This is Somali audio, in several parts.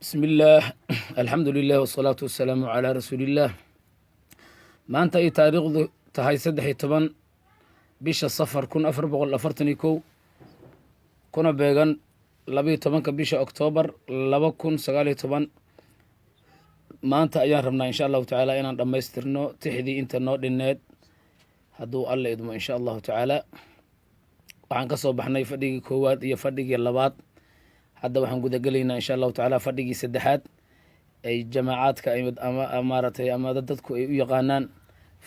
بسم الله الحمد لله والصلاة والسلام على رسول الله maanta ay taariikhdu tahay 13 bisha safar 1442 kuna beegan 12 bisha Oktoobar 2019 maanta ayaan rabnaa insha Allah taala inaan dhameystirno tixdii inta noo dhineed hadduu alla idmo insha Allah taala waxaan ka soo baxnay fadhigii koowaad iyo fadhigii labaad hadda waxaan guda galaynaa insha Allah taala fadhigii saddexaad ay jamaacadka ama amaaratay ama dadku ay u yaqaanaan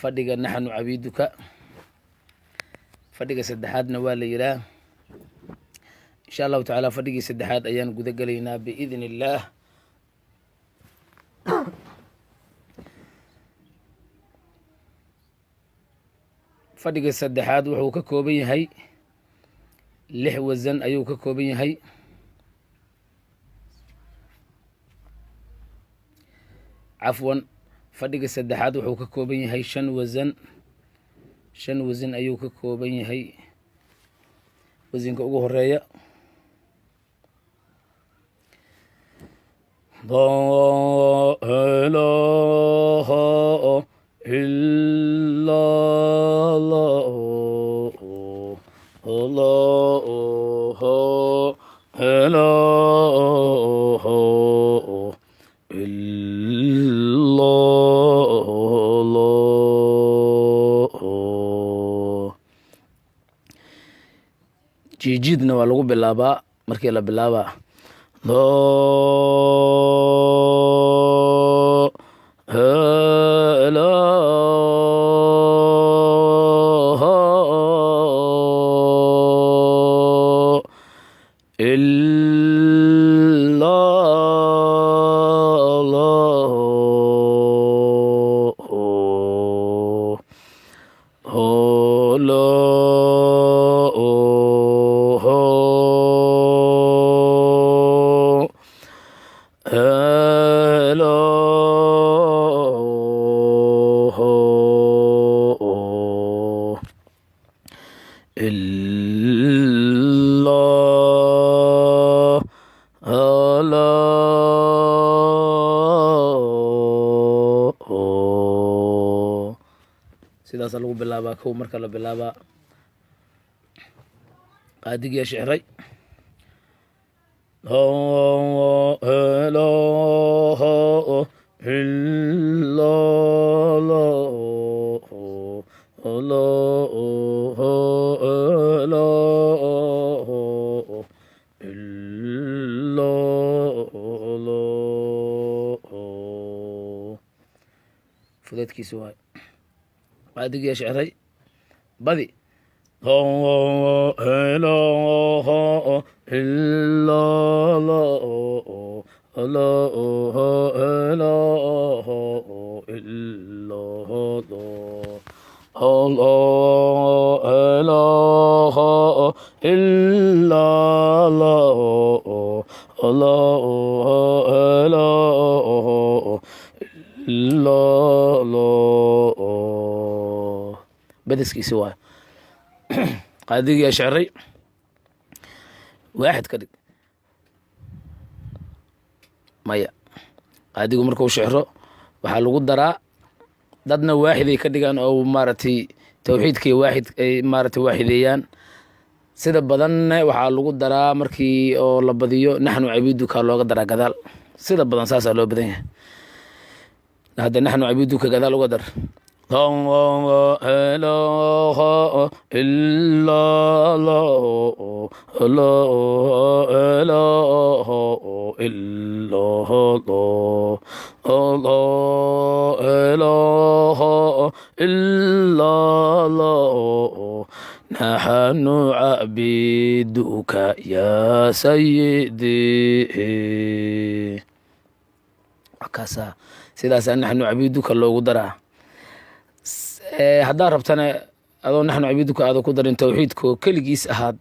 fadhiga naxnu cabiiduka fadhiga saddexaadna waa la yiraa insha Allah taala fadhigii saddexaad ayaan guda galaynaa biidni illaah fadhiga saddexaad wuxuu ka kooban yahay 6 wasan ayuu ka kooban yahay cafwan fadhiga saddexaad wuxuu ka kooban yahay 5 wasan 5 wasan ayuu ka kooban yahay wasanka ugu horeeya laa ilaaha illa allah laa ilaaha jiijidna waa lagu bilaabaa markii la bilaabaa laa ilaaha illa sidaas lagu bilaabaa kow marka la bilaabaa qaadigiya shicray laa ilaaha illa allah laa ilaaha illa allah fudeedkiisa waay qaadigiya shicray badi laa ilaaha illa allah laa ilaaha illa allah laa ilaaha illa allah laa ilaaha illa badiskiisi waay qaadigiya shicray waaxid ka dhig maya qaadigu markuu shicro waxaa lagu daraa dadna waaxiday ka dhigaan oo maaragtay tawxiidkii waaxid ay maaragtay waaxideeyaan sida badanna waxaa lagu daraa markii oo la badiyo naxnu cabiiduka looga daraa gadaal sida badan saasaa loo badan yahay hadda naxnu cabiiduka gadaal uga dar laa ilaaha illa allah laa ilaaha illa allah laa ilaaha illa allah naxnu cabiiduka yaa sayidi wakaasaa sidaasaa naxnu cabiiduka loogu daraa haddaa rabtana adoo naxnu cabiiduka aada ku darin tawxiidko keligiis ahaad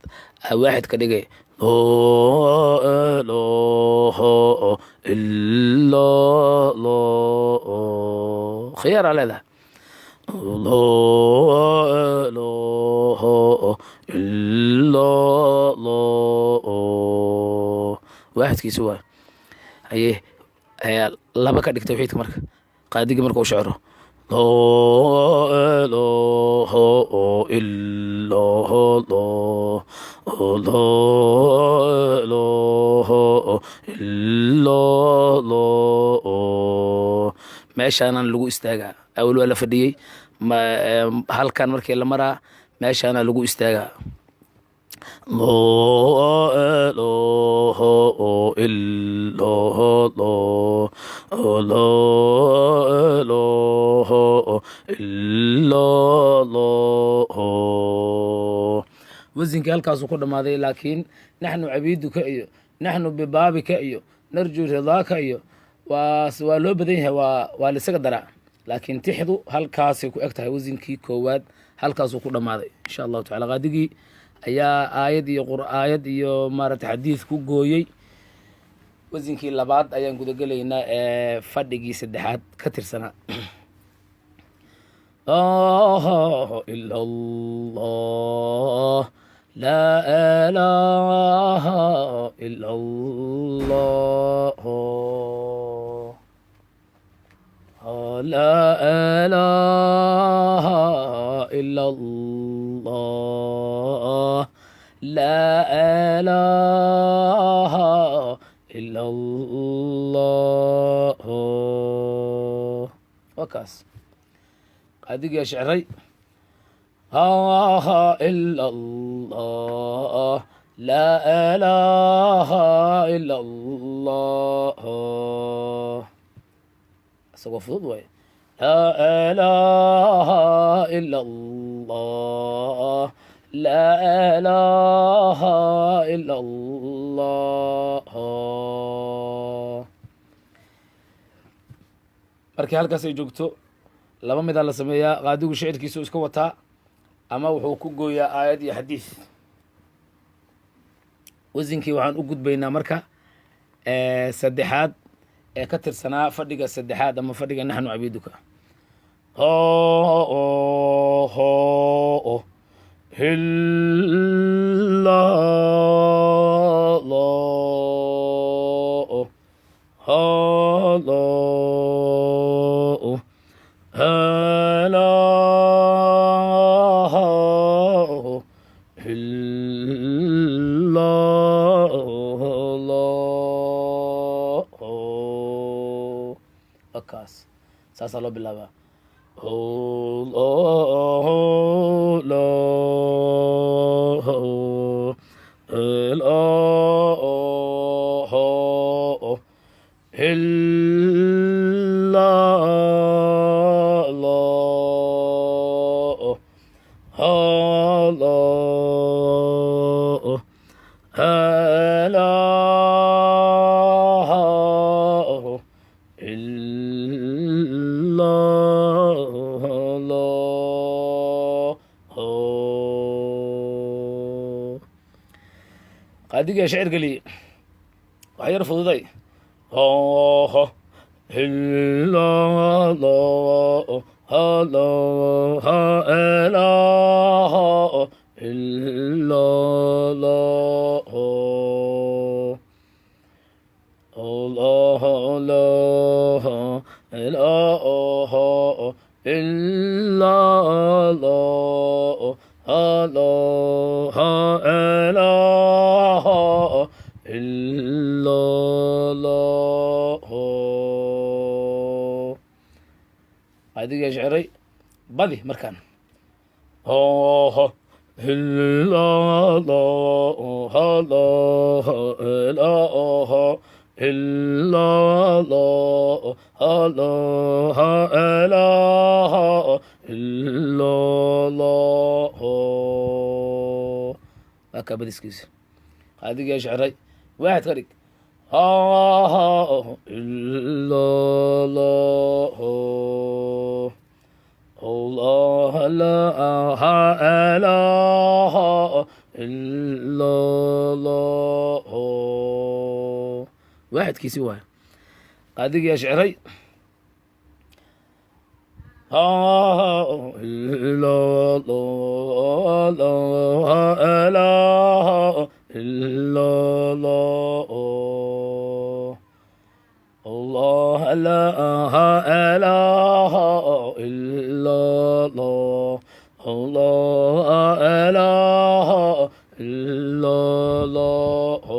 waaxid ka dhigay laa ilaaha illa allah khiyaaraa leedahay laa ilaaha illa allah waaxidkiisa waay haye laba ka dhig tawxiidka marka qaadigii marka uu shecro laa ilaaha ila allah laa ilaaha ila allah meeshaanan lagu istaagaa awal waa la fadhiyey halkan markii la maraa meeshaana lagu istaagaa laa ilaaha ila allah laa ilaaha ila allah wasinkii halkaasuu ku dhammaaday laakiin naxnu cabiiduka iyo naxnu bibaabika iyo narju ridaaka iyo waa loo badan yahay waa laisaga daraa laakiin tixdu halkaasay ku eg tahay wasinkii koowaad halkaasuu ku dhammaaday insha allahu tacala qaadigii ayaa aayad iyo maaragtay xadiid ku gooyey wasinkii labaad ayaan gudagelaynaa ee fadhigii saddexaad ka tirsanaa ila allah laa ilaaha ila allah laa ilaaha ila allah laa ilaaha ila allah waa kaas qaadigii shecray ila allah laa ilaaha ila allah isagoo fudud waay laa ilaaha ila allah laa ilaaha ila allah markii halkaas ay joogto laba midaa la sameeyaa qaadigu shicirkiisu iska wataa ama wuxuu ku gooyaa aayad iyo xadiid wasinkii waxaan u gudbaynaa marka saddexaad ee ka tirsanaa fadhiga saddexaad ama fadhiga naxnu cabiiduka kaas saasaa loo bilaabaa qaadigii shecir geliyey wax yar fududay qaadigii shecray badi markaan waa kaa badiskiisa qaadigii shecray waaxid ka dhig الله لا إله إلا الله واحد كيسي واحد قادق يا شعري إلا الله لا إله إلا الله لا إله إلا الله الله إله إلا الله.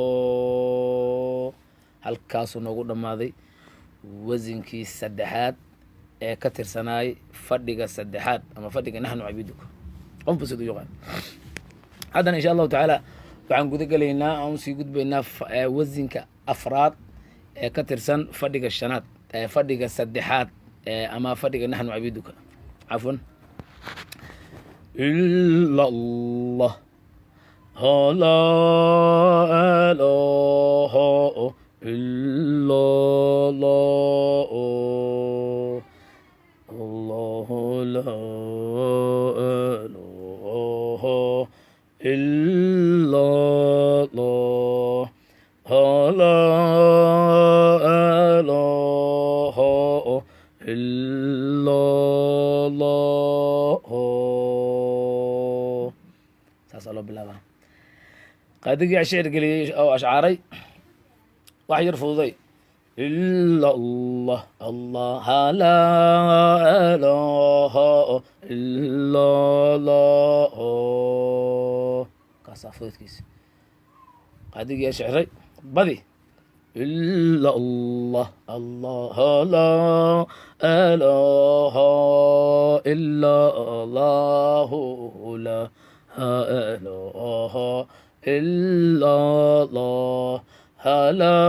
halkaasuu noogu dhammaaday wasinkii saddexaad ee ka tirsanaay fadhiga saddexaad ama fadhiga naxnu cabiiduka qofba siduu yaqaan. haddana insha allahu tacaala waxaan guda gelaynaa aan usii gudbaynaa wasinka afraad ee ka tirsan fadhiga shanaad fadhiga saddexaad ama fadhiga naxnu cabiiduka cafwan. ila allah la ilaha illa allah الله لا إله إلا الله لا إله إلا الله. سأسأله بالله قد يجي شعر قليل أو أشعاري واحد يرفضي إلا الله الله لا إله إلا الله كاسافوت كيس قد يجي شعري بدي إلا الله الله لا إله إلا الله لا إله إلا الله لا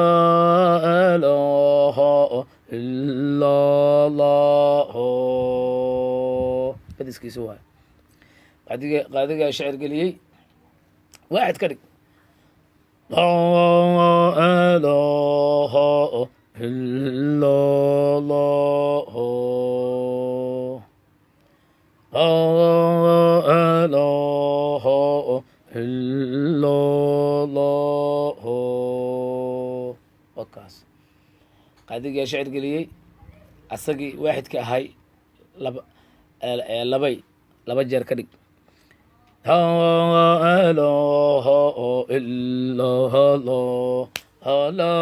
إله إلا الله. بديس كيسوها قاعد شعر قليل واحد كرك لا إله إلا الله لا إله إلا الله. وكاس قاعد شعر قليل أسقي واحد كهاي لبا جر كرك لا إله إلا الله لا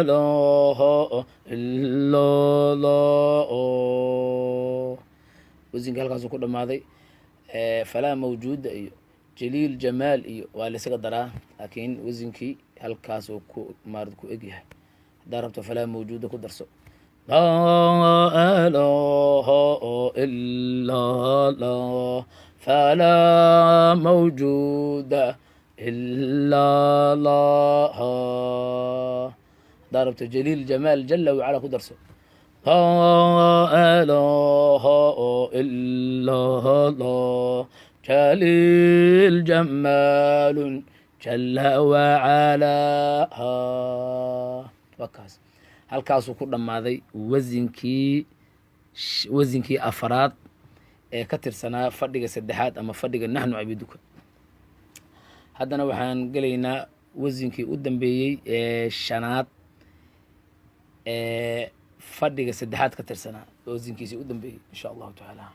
إله إلا الله. وزين قال كاسو كل ماضي فلا موجود أيو جليل جمال إيو والسق دراه لكن وزنكي halkaasuu ku maarad ku egyahay haddaa rabto falaa mawjuuda ku darso laa ilaha ila allah falaa mawjuuda ila allah. haddaa rabto jaliil jamaal jala wacala ku darso laa ilaha ila allah jaliil jamaalun jala wacalaa. wakaas halkaasuu ku dhammaaday wasinkii afraad ee ka tirsanaa fadhiga saddexaad ama fadhiga naxnu cabiiduka. haddana waxaan gelaynaa wasinkii u dambeeyey ee shanaad ee fadhiga saddexaad ka tirsanaa wasinkiisii u dambeeyey insha allahu tacaala.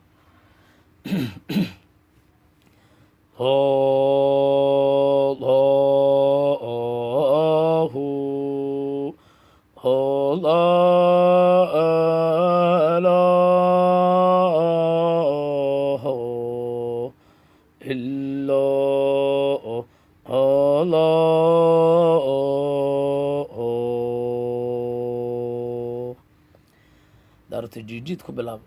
daarta jijiid ku bilaabo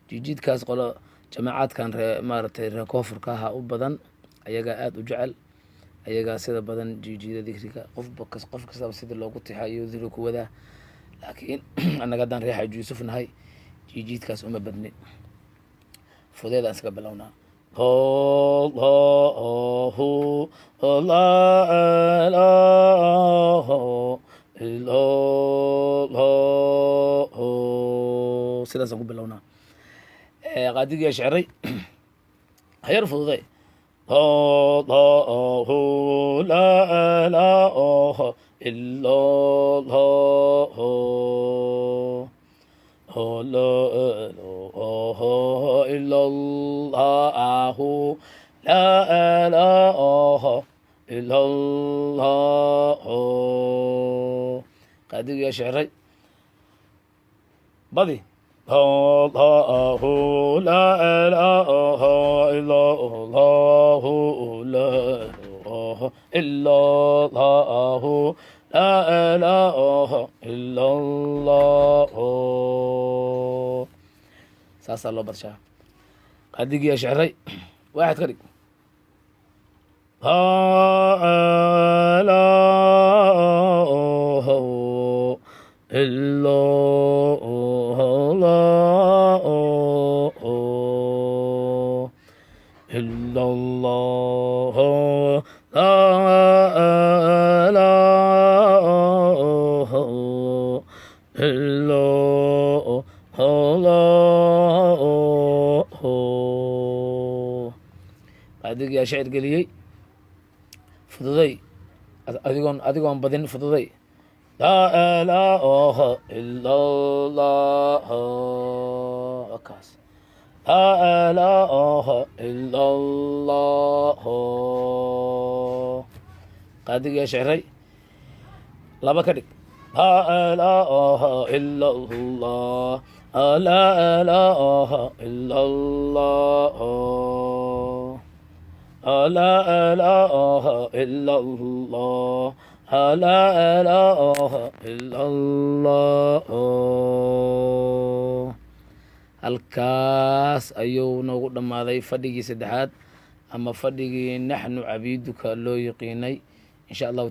jijiidkaas qolo jamaacaadkan maaragtay reer koonfurka ahaa u badan ayagaa aada u jecel ayagaa sida badan jijiida dikriga qof kastaba sida loogu tixayo dikri ku wadaa laakiin annaga haddaan reer xaaji yuusuf nahay jijiidkaas uma badnin fudeedaan iska bilownaa الله لا إله إلا الله sidaasaan ku bilownaa qaadigii ashcaray hayar fududay الله لا إله إلا الله لا إله إلا الله لا إله إلا الله qaadigii ashcaray badi الله لا إله إلا الله لا إله إلا الله لا إله إلا الله saasaa loo badshaa qaadigii ashcaray waaxad ka dhig لا إله إلا إلا الله لا إله إلا الله qaadigii ashcir geliyey fududay adigoon badin fududay لا إله إلا الله kaas لا إله إلا الله qaadigii ashcaray laba ka dhig لا إله إلا الله لا إله إلا الله لا إله إلا الله لا إله إلا الله halkaas ayuu noogu dhammaaday fadhigii saddexaad ama fadhigii naxnu cabiiduka loo yaqiinay insha allahu